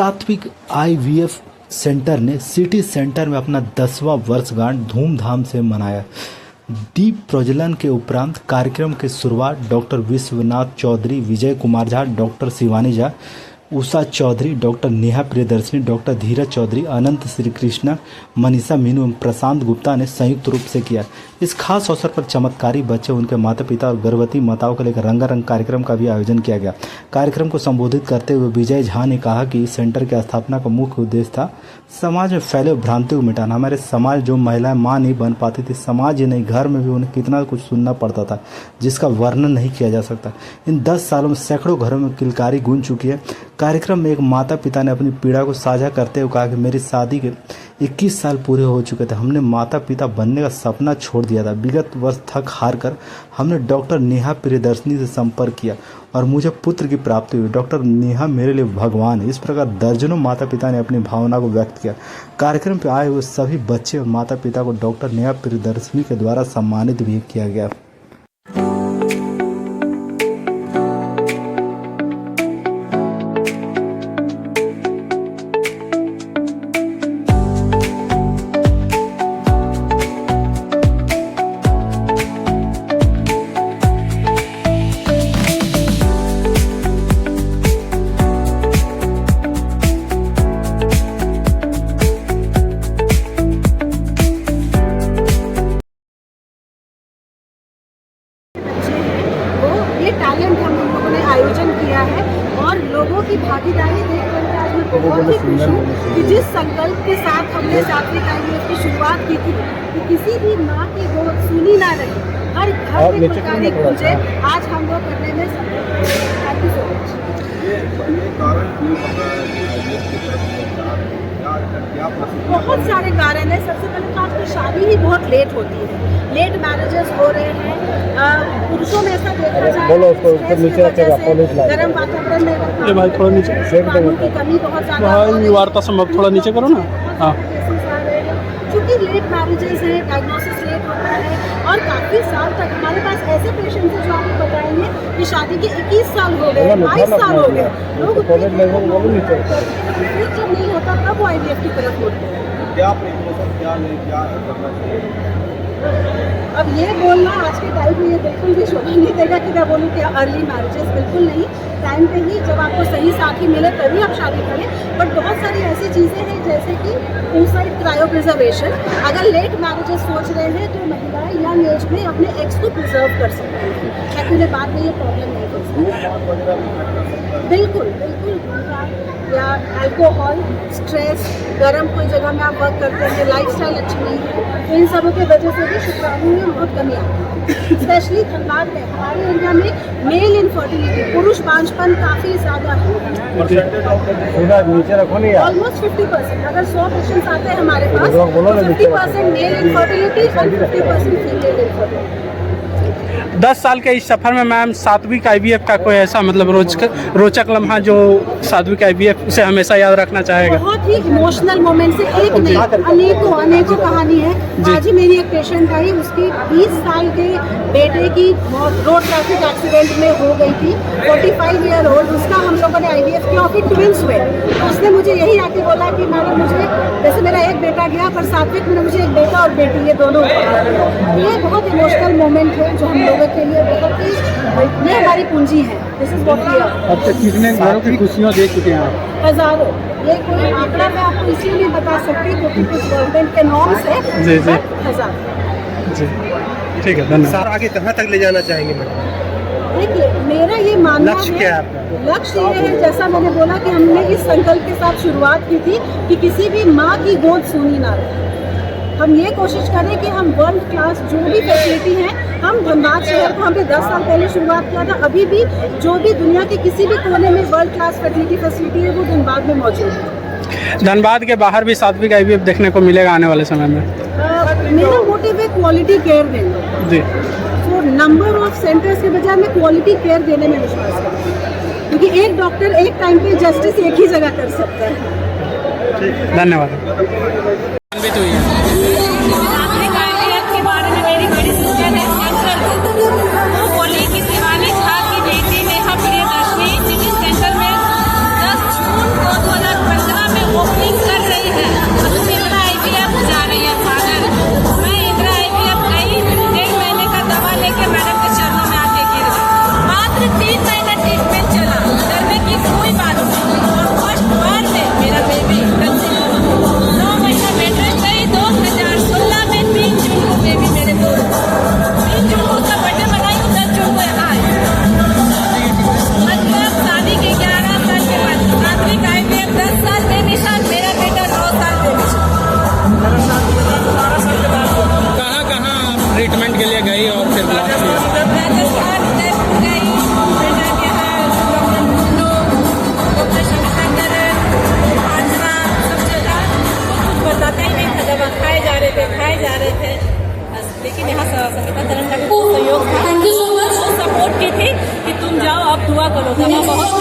सात्विक IVF centre ने city centre में अपना 10वां वर्षगांठ धूमधाम से मनाया। दीप प्रज्वलन के उपरांत कार्यक्रम की शुरुआत doctor Vishwanath Chaudhary, Vijay Kumar Jha, doctor Shivani Jha, Usha Chaudhary, doctor Neha Priyadarshini, doctor धीरज चौधरी, अनंत श्री कृष्णा, मनीषा मीनू एवं प्रशांत गुप्ता ने संयुक्त रूप से किया। इस खास अवसर पर चमत्कारी बच्चे, उनके माता पिता और गर्भवती माताओं को लेकर रंगारंग कार्यक्रम का भी आयोजन किया गया। कार्यक्रम को संबोधित करते हुए विजय झा ने कहा कि इस सेंटर की स्थापना का मुख्य उद्देश्य था समाज में फैले भ्रांति को मिटाना। हमारे समाज जो महिलाएं मां नहीं बन पाती थी, समाज ही नहीं घर में भी उन्हें कितना कुछ सुनना पड़ता था जिसका वर्णन नहीं किया जा सकता। इन 10 सालों में सैकड़ों घरों में किलकारी गूंज चुकी है। कार्यक्रम में एक माता पिता ने अपनी पीड़ा को साझा करते हुए कहा कि मेरी शादी के 21 साल पूरे हो चुके थे। हमने माता पिता बनने का सपना छोड़ दिया था। विगत वर्ष थक हार कर हमने डॉक्टर नेहा प्रियदर्शनी से संपर्क किया और मुझे पुत्र की प्राप्ति हुई। डॉक्टर नेहा मेरे लिए भगवान है। इस प्रकार दर्जनों माता पिता ने अपनी भावना को व्यक्त किया। कार्यक्रम पर आए हुए सभी बच्चे और माता पिता को डॉक्टर नेहा प्रियदर्शनी के द्वारा सम्मानित भी किया गया। टैलेंट हम लोगों ने आयोजन किया है और लोगों की भागीदारी देखकर आज मैं बहुत ही खुश हूँ कि जिस संकल्प के साथ हमने सात्विक आईवीएफ की शुरुआत की थी कि किसी भी माँ की गोद सुनी ना रही, हर घर में पुकारी गूंजे, आज हम वो करने में सफल हुए। Thank you so much. बहुत सारे कारण है। सबसे पहले तो आजकल शादी ही बहुत लेट होती है, लेट मैरिजेस हो रहे हैं। पुरुषों में ऐसा देखा जाए गर्म वातावरण में कानून की कमी बहुत ज़्यादा, थोड़ा नीचे करो ना। हाँ, क्योंकि लेट मैरिजेस है, डायग्नोसिस लेट होता है और काफ़ी साल तक हमारे पास ऐसे पेशेंट्स हैं जो आपको बताएंगे कि शादी के 21 साल हो गए, 22 साल हो गए, लोग जब नहीं होता तब वो आईवीएफ की तरफ होते हैं। अब ये बोलना आज के टाइम में ये बिल्कुल भी शोभा नहीं देगा कि मैं बोलूँ कि अर्ली मैरिजेस, बिल्कुल नहीं। टाइम पे ही जब आपको सही साथी मिले तभी आप शादी करें। बट बहुत सारी ऐसी चीज़ें हैं जैसे कि इंसाइड क्रायो प्रिजर्वेशन। अगर लेट मैरिजेस सोच रहे हैं तो महिलाएं यंग एज में अपने एक्स को प्रिजर्व कर सकती हैं, ताकि उन्हें बाद में ये प्रॉब्लम नहीं हो सकती। बिल्कुल बिल्कुल या अल्कोहल, स्ट्रेस, गर्म कोई जगह में आप वर्क करते हैं, लाइफस्टाइल अच्छी नहीं है, तो इन सबों की वजह से भी शुक्राणु में बहुत कमी आती है। स्पेशली धनबाद में, हमारे एरिया में मेल इनफर्टिलिटी, पुरुष बांझपन काफ़ी ज़्यादा है। ऑलमोस्ट 50%। अगर 100 पेशेंट्स आते हैं हमारे पास तो 50% मेल इनफर्टिलिटी और 50% फीमेल इनफर्टिलिटी। 10 साल के इस सफ़र में मैम सात्विक आईवीएफ का कोई ऐसा मतलब रोचक लम्हा जो सात्विक आईवीएफ उसे हमेशा याद रखना चाहेगा? बहुत ही इमोशनल मोमेंट से एक नहीं, अनेकों कहानी है। आज ही मेरी एक पेशेंट आई, उसकी 20 साल के बेटे की रोड ट्रैफिक एक्सीडेंट में हो गई थी। 45 ईयर ओल्ड, उसका हम लोगों ने आईवीएफ किया और फिर ट्विंस हुए। तो उसने मुझे यही आके बोला कि मैडम मुझे, जैसे मेरा एक बेटा गया पर सात्विक में मुझे एक बेटा और बेटी, ये दोनों। ये बहुत इमोशनल मोमेंट है जो हम लोगों के लिए बहुत ही, ये हमारी पूंजी है। This is what we are. अब तक कितने घरों की खुशियाँ दे चुके हैं आप? हजारों। ये कोई आंकड़ा मैं आपको इसलिए नहीं बता सकती क्योंकि कुछ गवर्नमेंट के नॉर्म्स है। जी। हजार। जी, ठीक है, धन्यवाद। आगे कहाँ तक ले जाना चाहेंगे मैडम? देखिए, मेरा ये मानना लक्ष्य क्या है आपका? लक्ष्य ये है, जैसा मैंने बोला कि हमने इस संकल्प के साथ शुरुआत की थी कि किसी भी माँ की गोद सूनी ना रहे। हम ये कोशिश करें कि हम वर्ल्ड क्लास जो भी फैसिलिटी है, हम धनबाद शहर को हमने 10 साल पहले शुरुआत किया था, अभी भी जो भी दुनिया के किसी भी कोने में वर्ल्ड क्लास फैसिलिटी है वो धनबाद में मौजूद है। धनबाद के बाहर भी सात्विक आईवीएफ देखने को मिलेगा आने वाले समय में? मेरा मोटिव है क्वालिटी केयर देना जी। तो नंबर ऑफ सेंटर्स के बजाय मैं क्वालिटी केयर देने में विश्वास करती हूँ, क्योंकि एक डॉक्टर एक टाइम पे जस्टिस एक ही जगह कर सकता है। धन्यवाद। सात्विक आईवीएफ के बारे में मेरी बड़ी सूचना है। वो बोली कि शिवानी झा की बेटी नेहा प्रियदर्शनी सिटी सेंटर में 10 जून को 2025 जा रहे थे, लेकिन यहाँ संगीता तरंगा का सहयोग था, सपोर्ट की थी कि तुम जाओ आप दुआ करो, दवा बहुत